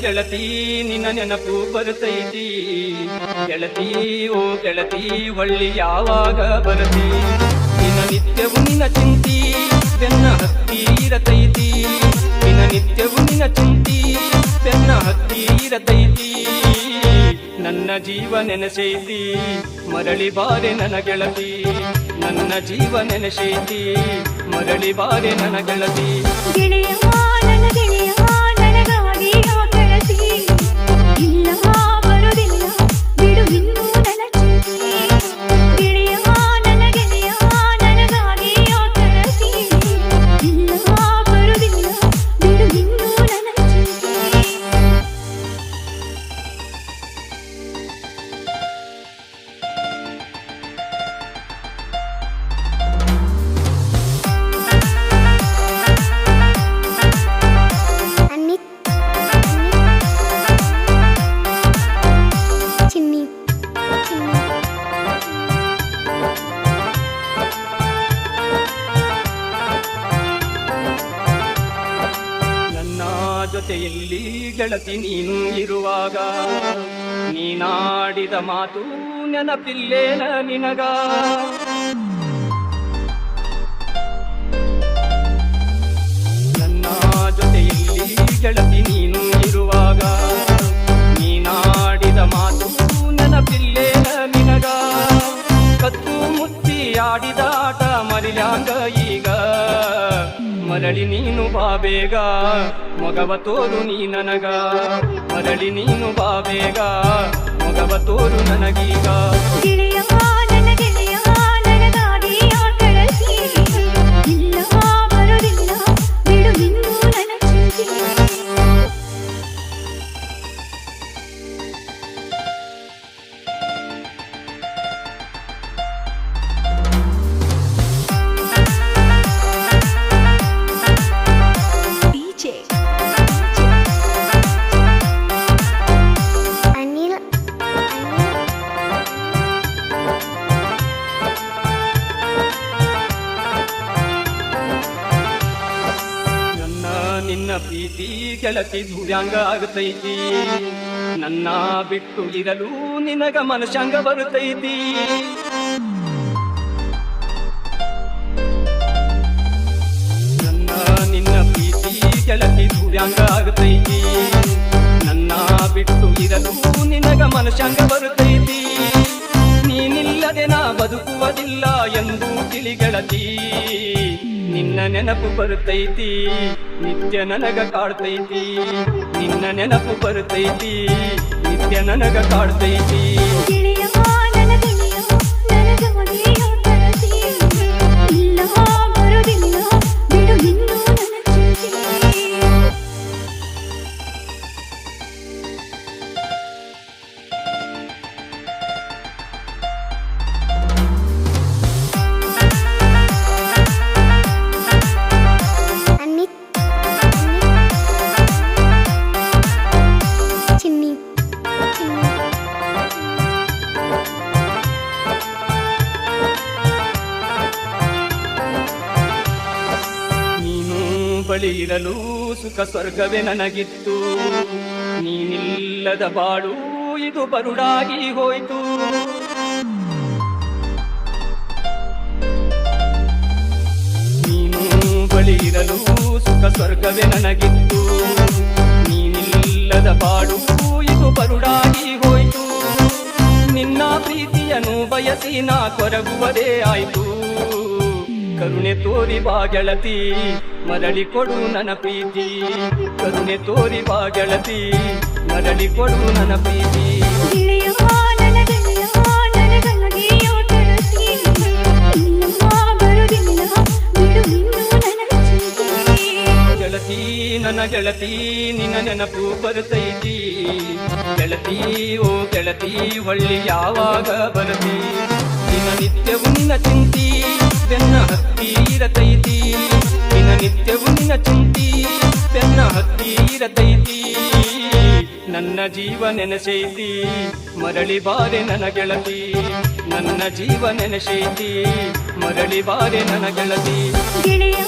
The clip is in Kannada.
ಗೆಳತಿ ನಿನ್ನ ನೆನಪು ಬರ್ತೈತಿ ಗೆಳತಿ ಓ ಗೆಳತಿ ಒಳ್ಳಿ ಯಾವಾಗ ಬರತಿ ನಿನ್ನ ನಿತ್ಯವು ನಿನ್ನ ಚಿಂತಿ ಬೆನ್ನ ಹತ್ತಿ ಇರತೈತಿ ನಿನ್ನ ನಿತ್ಯವು ನಿನ್ನ ಚಿಂತಿ ಬೆನ್ನ ಹತ್ತಿ ಇರತೈತಿ ನನ್ನ ಜೀವ ನೆನೆಸೈತಿ ಮರಳಿ ಬಾರೆ ನನ್ನ ಗೆಳತಿ ನನ್ನ ಜೀವ ನೆನೆಸೈತಿ ಮರಳಿ ಬಾರೆ ನನ್ನ ಗೆಳತಿ ಗೆಳೆಯ ನನ್ನ ಗೆಳೆಯ ನನಗಾಗಿ ಆಕಳತಿ ಇಲ್ಲ ಬರುವುದಿಲ್ಲ ಬಿಡು ಇನ್ನು ನನ್ನ ಚಿಂತೆ ಗೆಳೆಯ ನನ್ನ ಗೆಳೆಯ ನನಗಾಗಿ ಆಕಳತಿ ಇಲ್ಲ ಬರುವುದಿಲ್ಲ ಬಿಡು ಇನ್ನು ನನ್ನ ಚಿಂತೆ ಜೊತೆಯಲ್ಲಿ ಗೆಳತಿ ನೀನು ಇರುವಾಗ ನೀನಾಡಿದ ಮಾತು ನೆನಪಿಲ್ಲೇನ ನಿನಗ ನನ್ನ ಜೊತೆಯಲ್ಲಿ ಗೆಳತಿ ನೀನು ಇರುವಾಗ ನೀನಾಡಿದ ಮಾತು ನೆನಪಿಲ್ಲೇನ ನಿನಗ ಕತ್ತು ಮುತ್ತಿ ಆಡಿದ ಆಟ ಮರಿಲ್ಯಾಂಗ ಈಗ ಮರಳಿ ನೀನು ಬಾಬೇಗ ಮಗವ ತೋರು ನೀ ನನಗ ಮರಳಿ ನೀನು ಬಾಬೇಗ ಮಗವ ತೋರು ನನಗೀಗ ಗೆಳೆಯ ನನ್ನ ಗೆಳೆಯ ನನಗಾಗಿ ಆಕಳತಿ ಇಲ್ಲ ಬರುವುದಿಲ್ಲ ಬಿಡು ಇನ್ನು ನನ್ನ ಚಿಂತೆ ನಿನ್ನ ಪ್ರೀತಿ ಗೆಳತಿ ದುರ್ಯಾಂಗ ಆಗತೈತಿ ನನ್ನ ಬಿಟ್ಟು ಇರಲು ನಿನಗ ಮನಶಂಗ ಬರುತ್ತೈತಿ ನನ್ನ ನಿನ್ನ ಪ್ರೀತಿ ಗೆಳತಿ ದುರ್ಯಾಂಗ ಆಗತೈತಿ ನನ್ನ ಬಿಟ್ಟು ಇರಲು ನಿನಗ ಮನಶಂಗ ಬರುತ್ತೈತಿ ನೀನಿಲ್ಲದೆ ನಾ ಬದುಕುವುದಿಲ್ಲ ಎಂದು ತಿಳಿ ಗೆಳತಿ ನಿನ್ನ ನೆನಪು ಬರುತ್ತೈತಿ ನಿತ್ಯ ನನಗ ಕಾಡ್ತೈತಿ ನಿನ್ನ ನೆನಪು ಬರುತ್ತೈತಿ ನಿತ್ಯ ನನಗ ಕಾಡ್ತೈತಿ ಗೆಳೆಯ ನನ್ನ ಗೆಳೆಯ ನನಗಾಗಿ ಆಕಳತಿ ಇಲ್ಲ ಬರುವುದಿಲ್ಲ ಬಿಡು ಇನ್ನು ನನ್ನ ಚಿಂತೆ ಬಳಿ ಇರಲು ಸುಖ ಸ್ವರ್ಗವೇ ನನಗಿತ್ತು ನೀನಿಲ್ಲದ ಬಾಳು ಇದು ಬರುಡಾಗಿ ಹೋಯ್ತು ನೀನು ಬಳಿ ಇರಲು ಸುಖ ಸ್ವರ್ಗವೇ ನನಗಿತ್ತು ನೀನಿಲ್ಲದ ಬಾಳು ಇದು ಬರುಡಾಗಿ ಹೋಯ್ತು ನಿನ್ನ ಪ್ರೀತಿಯನ್ನು ಬಯಸಿ ನಾ ಕೊರಗುವುದೇ ಆಯ್ತು ಕರುಣೆ ತೋರಿ ಬಾ ಗೆಳತಿ ಮರಳಿ ಕೊಡು ನನ್ನ ಪ್ರೀತಿ ಕರುಣೆ ತೋರಿ ಬಾ ಗೆಳತಿ ಮರಳಿ ಕೊಡು ನನ್ನ ಪ್ರೀತಿ ಗೆಳೆಯ ನನ್ನ ಗೆಳೆಯ ನನಗಾಗಿ ಆಕಳತಿ ಇಲ್ಲ ಬರುವುದಿಲ್ಲ ಬಿಡು ಇನ್ನು ನನ್ನ ಚಿಂತೆ ಗೆಳತಿ ನನ್ನ ಗೆಳತಿ ನಿನ್ನ ನೆನಪು ಬರ್ತೈತಿ ಗೆಳತಿ ಓ ಗೆಳತಿ ಒಳ್ಳಿ ಯಾವಾಗ ಬರತಿ ನಿನ್ನ ನಿತ್ಯವು ನಿನ್ನ ಚಿಂತಿ ಬೆನ್ನ ಹತ್ತಿ ಇರತೈತಿ ನಿನ್ನ ನಿತ್ಯವು ನಿನ್ನ ಚಿಂತಿ ಬೆನ್ನ ಹತ್ತಿ ಇರತೈತಿ ನನ್ನ ಜೀವ ನೆನೆಸೈತಿ ಮರಳಿ ಬಾರೆ ನನ್ನ ಗೆಳತಿ ನನ್ನ ಜೀವ ನೆನೆಸೈತಿ ಮರಳಿ ಬಾರೆ ನನ್ನ ಗೆಳತಿ ಗೆಳೆಯ